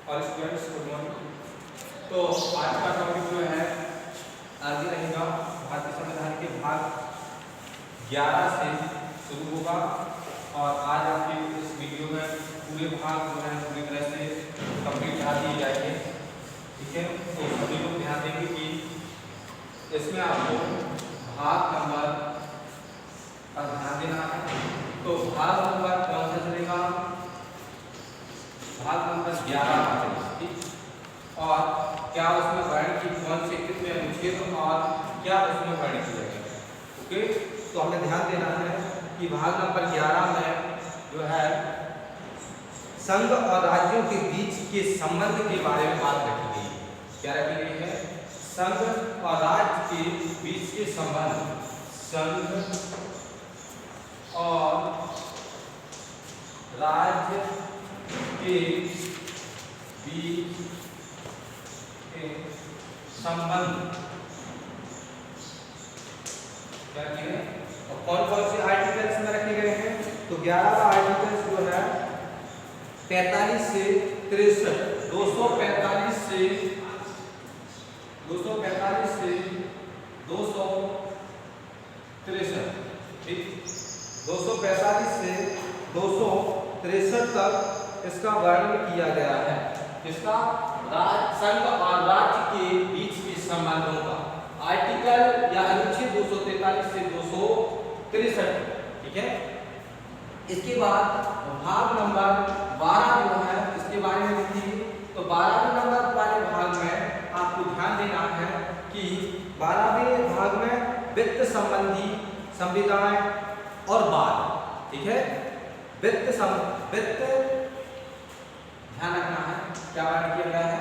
और students good morning. तो आज का टॉपिक जो है आगे रहेगा भारतीय संविधान के भाग 11 से शुरू होगा और आज आपके इस वीडियो में पूरे भाग जो है पूरी तरह से कंप्लीट ध्यान दिए जाएंगे। ठीक है, तो सभी लोग ध्यान देंगे कि इसमें आपको भाग नंबर का ध्यान देना है। तो भाग नंबर कौन सा चलेगा? भाग नंबर 11 का चलेगा। ठीक, और क्या उसमें वर्ण की कौन से कितने अनुच्छेद और क्या उसमें वर्ण की जाएगा। ओके, तो हमें ध्यान देना है कि भाग नंबर 11 में जो है संघ और राज्यों के बीच के संबंध के बारे में बात रखी गई है। क्या रखी गई है? संघ और राज्य के बीच के संबंध, संघ और राज्य के बीच के संबंध क्या किए और कौन कौन से आर्टिकल्स में रखे गए हैं? तो 11 आर्टिकल्स जो है 45 से 63, 245 से 263 ठीक, 245 से 263 तक इसका वर्णन किया गया है। किसका? संघ और राज्य के बीच के संबंधों का आर्टिकल या अनुच्छेद 243 से 263। ठीक है, इसके बाद भाग नंबर 12 जो है इसके बारे में देखिए। तो 12वें नंबर वाले भाग में आपको ध्यान देना है कि 12वें भाग में वित्त संबंधी संविधाएं और बाद। ठीक है, वित्त ध्यान रखना है क्या बात किया गया है?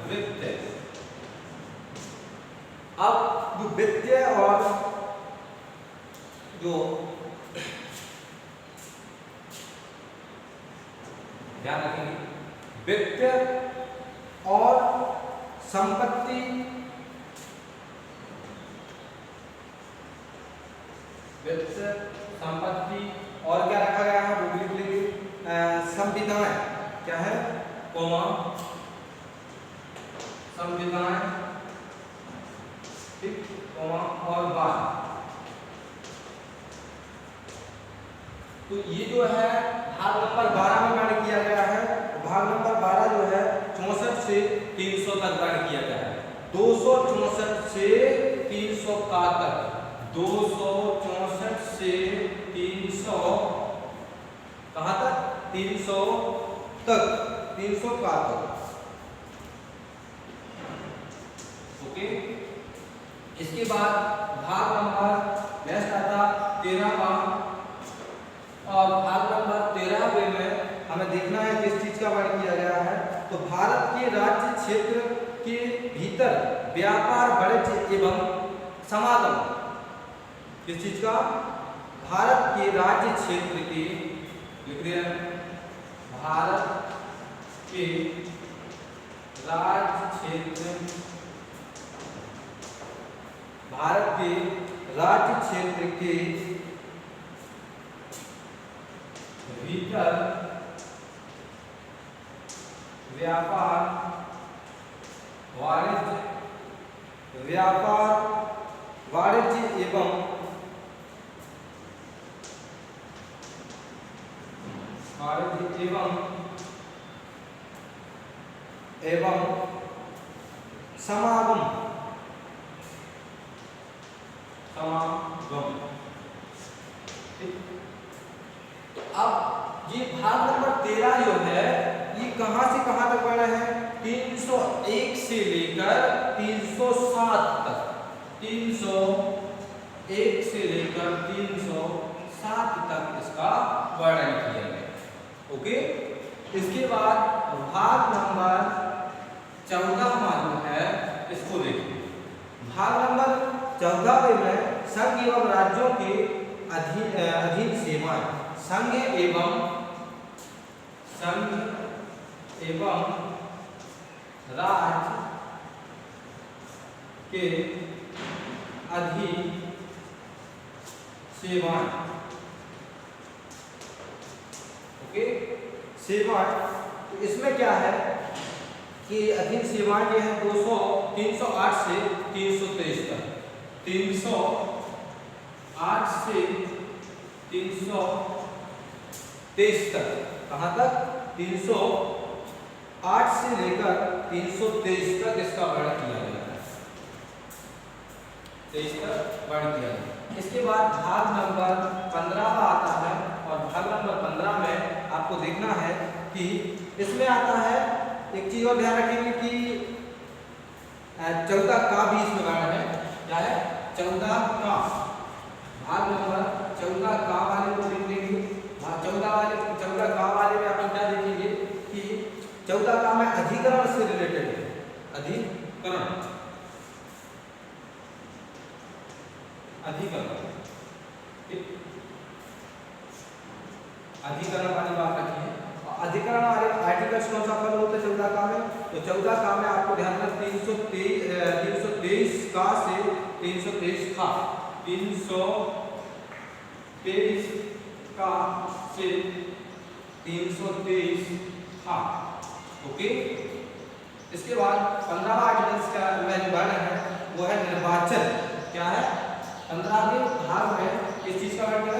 वित्त। अब जो वित्तीय और जो ध्यान रखेंगे वित्त और संपत्ति वित्त संपत्ति और क्या रखा गया है वो लिख लीजिए। संविधान क्या है? कोमा संविधान, ठीक, कोमा और बाद। तो ये जो है भाग नंबर 12 में वर्णन किया गया है। भाग नंबर 12 जो है 64 से 300 तक वर्णन किया गया है। 264 से 300 का तक, 264 से 300 कहाँ तक? 300 तक, 300 का तक। ओके, इसके बाद भाग नंबर नेक्स्ट आता 13वां और भाग नंबर 13वें में हमें देखना है किस चीज का वर्णन किया गया है। तो भारत के राज्य क्षेत्र के भीतर व्यापार, वाणिज्य एवं समागम, किस चीज का? भारत के राज्य क्षेत्र के, लिख रहे हैं भारत के राज्य क्षेत्र, भारत के राज्य क्षेत्र के भीतर व्यापार, वाणिज्य एवं समागम अब ये भाग नंबर 13 जो है ये कहां से कहां तक बना है? 301 से लेकर 307 तक, 301 से लेकर 307 तक इसका वर्णन किया गया। ओके, इसके बाद भाग नंबर 14 जो है इसको देखिए। भाग नंबर 14 में संघ एवं राज्यों के अधीन सेवाएं, संघ एवं राज्य के अधीन सेवाएं। ओके, सेवाएं, तो इसमें क्या है? कि अधीन सीमाएं ये है 308 से 323 तक। 308 से 323 तक। कहाँ तक? 308 से लेकर 323 तक इसका वर्णन किया गया है। 23 तक वर्णन किया गया। इसके बाद भाग नंबर 15 आता है और भाग नंबर 15 में आपको देखना है कि इसमें आता है एक चीज और ध्यान रखेंगे कि 14 का भी इसमें वर्णन है। क्या है? 14 का। भाग नंबर 14 का वाले को देख लेंगे। 14 का वाले में अपन क्या देखेंगे कि 14 का में अधिकरण से रिलेटेड है। अधिकरण वाली बात रखी है। अधिकरण वाले आर्टिकल्स कौन सा फल होते हैं 14 का में? तो 14 का में आपको ध्यान रखना 323 का से 323 का 323 का से 323 का। ओके। इसके बाद 15वां आर्टिकल्स का वर्णन है वो है निर्वाचन। क्या है? 15वें भाग में इस चीज का वर्णन है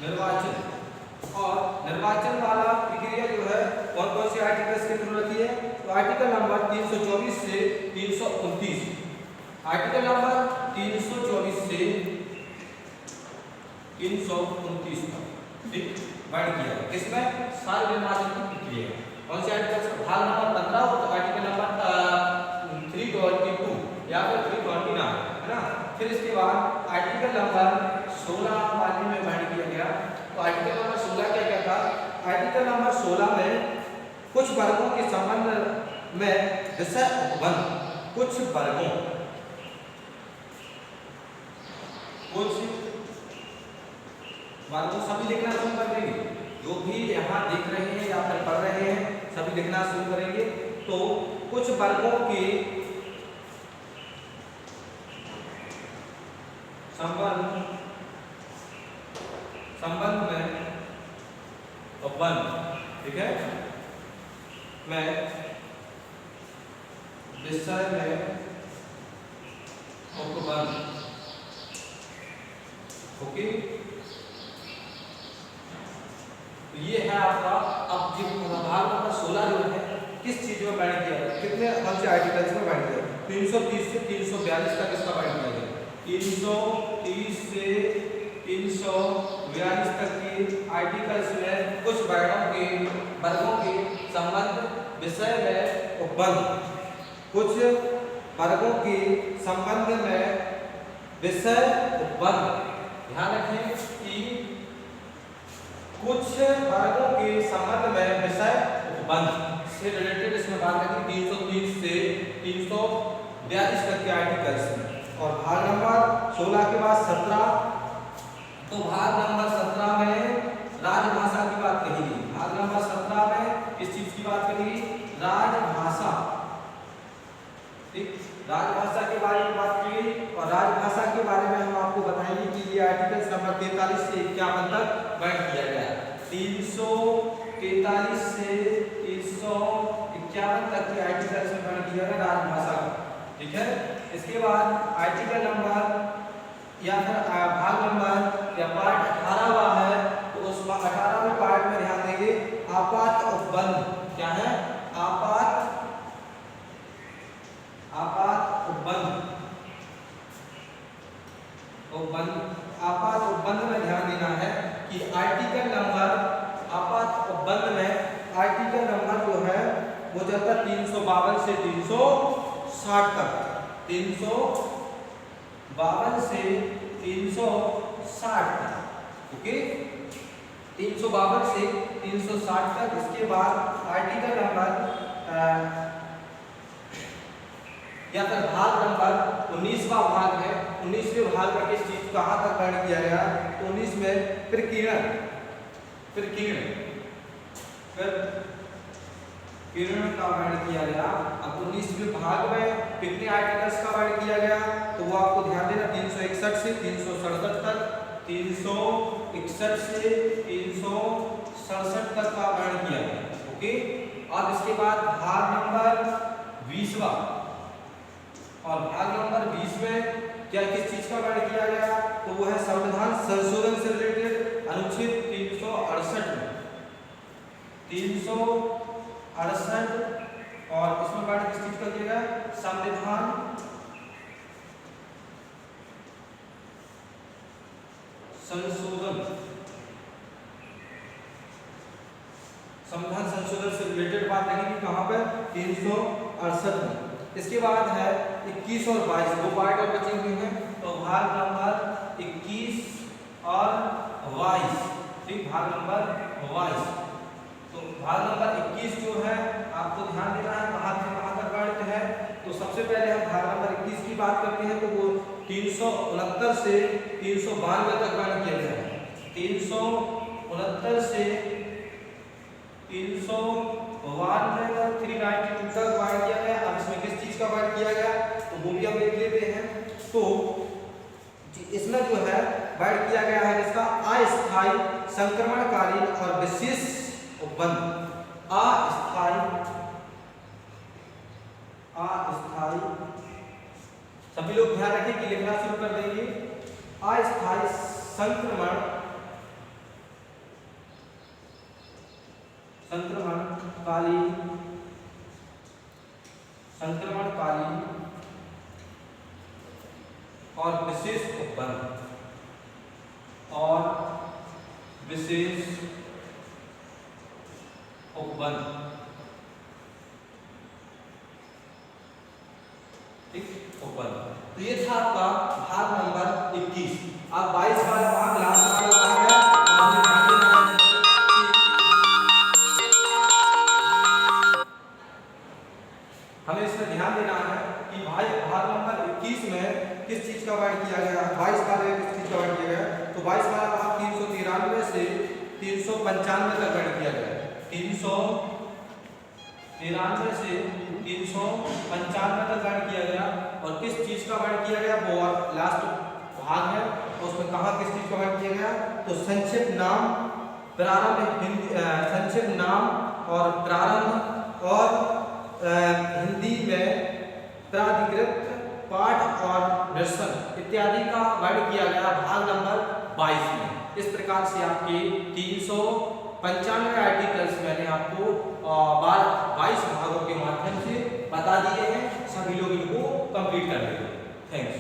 निर्वाचन। और निर्वाचन वाला प्रक्रिया जो है कौन कौन सी आर्टिकल्स के थ्रू रखी है? तो आर्टिकल नंबर 324 से 329। आर्टिकल नंबर 324 से 329 तक ठीक वर्णन किया है। किसमें? सारे निर्वाचन की प्रक्रिया। कौन से आर्टिकल्स? भाग नंबर 15 तो आर्टिकल नंबर 322 या फिर 329 है ना। फिर इसके बाद आर्टिकल नंबर 16 वाले में वर्णन किया गया। तो आर्टिकल नंबर 16 क्या था? आर्टिकल नंबर 16 में कुछ वर्गों के संबंध में विषय उपबंध। कुछ वर्गों सभी लिखना शुरू कर देंगे। जो भी यहाँ देख रहे हैं या फिर पढ़ रहे हैं सभी लिखना शुरू करेंगे। तो कुछ वर्गों के संबंध में उपबंध। ठीक है। मैं विषय में उपबंध। ओके। तो ये है आपका। अब जो भाग नंबर 16 जो है किस चीज में वर्णन किया है? कितने कौन से आर्टिकल्स में वर्णन किया? 330 से 342 तक इसका वर्णन किया गया। 330 से 342 तक के आर्टिकल्स में कुछ वर्गों के संबंध विषय में उपबंध। कुछ वर्गों के संबंध में विषय उपबंध। ध्यान रखें कि कुछ वर्गों के संबंध में विषय उपबंध से रिलेटेड इसमें बात करेंगे 330 से 342 तक के आर्टिकल्स में। और भाग नंबर 16 के बाद 17। तो भाग नंबर 17 में राजभाषा की बात कही गई। भाग नंबर 17 में किस चीज की बात कही गई? राजभाषा। ठीक। राजभाषा के बारे में बात की गई। और राजभाषा के बारे में हम आपको बताएंगे कि ये आर्टिकल्स नंबर 43 से 51 तक वर्णन किया गया है। 343 से 351 तक के आर्टिकल्स में वर्णन किया गया राजभाषा का। ठीक है। इसके बाद आर्टिकल नंबर या फिर भाग नंबर या पार्ट 18वां है। तो उस 18वें पार्ट में ध्यान देंगे आपात उपबंध। क्या है? आपात आपात उपबंध में ध्यान देना है कि आर्टिकल नंबर आपात उपबंध में आर्टिकल नंबर जो है वो चलता 352 से 360 तक। 352 से 360 तक। ओके। 352 से 360 तक। इसके बाद आर्टिकल नंबर या फिर भाग नंबर 19वां भाग है। 19वें भाग में किस चीज कहाँ तक वर्णन किया गया? तो 19 में प्रकीर्णन का वर्णन किया गया। अब 19वें भाग में कितने आर्टिकल्स का वर्णन किया गया? तो वो आपको ध्यान देना 361 से 367 तक। 361 से 367 तक का वर्णन किया गया। ओके। अब इसके बाद भाग नंबर 20वां, और भाग नंबर 20 में क्या किस चीज का वर्णन किया गया, तो वो है संविधान संशोधन से रिलेटेड अनुच्छेद 368 में 368, और इसमें वर्णन किस चीज का किया गया, संविधान संशोधन से रिलेटेड बात लगेगी कहां पर, 368 में। इसके बाद है 21 और 22, दो पार्ट और बचे हुए हैं, तो भाग नंबर 21 और 22, ठीक, भाग नंबर 22। तो भाग नंबर 21 जो है आपको ध्यान देना है कहां से कहां तक वर्णित है। तो सबसे पहले हम भाग नंबर 21 की बात करते हैं, तो वो 369 से 392 तक वर्णन किया गया है। 369 से 392 तक 392 तक वर्णन किया गया। अब इसमें किस चीज का वर्णन किया गया, तो वो भी हम देख लेते हैं। तो इसमें जो है वर्णन किया गया है इसका अस्थायी संक्रमणकालीन और विशेष उपबंध। अस्थायी सभी लोग ध्यान रखें कि लिखना शुरू कर देंगे। अस्थायी संक्रमणकालीन और विशेष उपबंध, ठीक, उपबंध। तो ये था आपका भाग नंबर 21। अब 22 वाला भाग लास्ट वाला भाग है, हमें इसमें ध्यान देना है कि भाई भाग नंबर 21 में किस चीज का वर्णन किया गया है, 22 वाले में किस चीज का वर्णन किया गया है। तो 22 वाला भाग 393 से 395 तक वर्णन किया गया है। 393 से 395 तक वर्णन किया गया, और किस चीज का वर्णन किया गया, वो लास्ट भाग है, और उसमें कहा किस चीज का वर्णन किया गया, तो संक्षिप्त नाम, प्रारंभ संक्षिप्त नाम और प्रारंभ, और हिंदी में प्राधिकृत पाठ और दर्शन इत्यादि का वर्णन किया गया भाग नंबर 22 में। इस प्रकार से आपके 395 आर्टिकल्स मैंने आपको 22 भागों के माध्यम से बता दिए हैं। सभी लोग इनको कंप्लीट कर लेंगे। थैंक्स।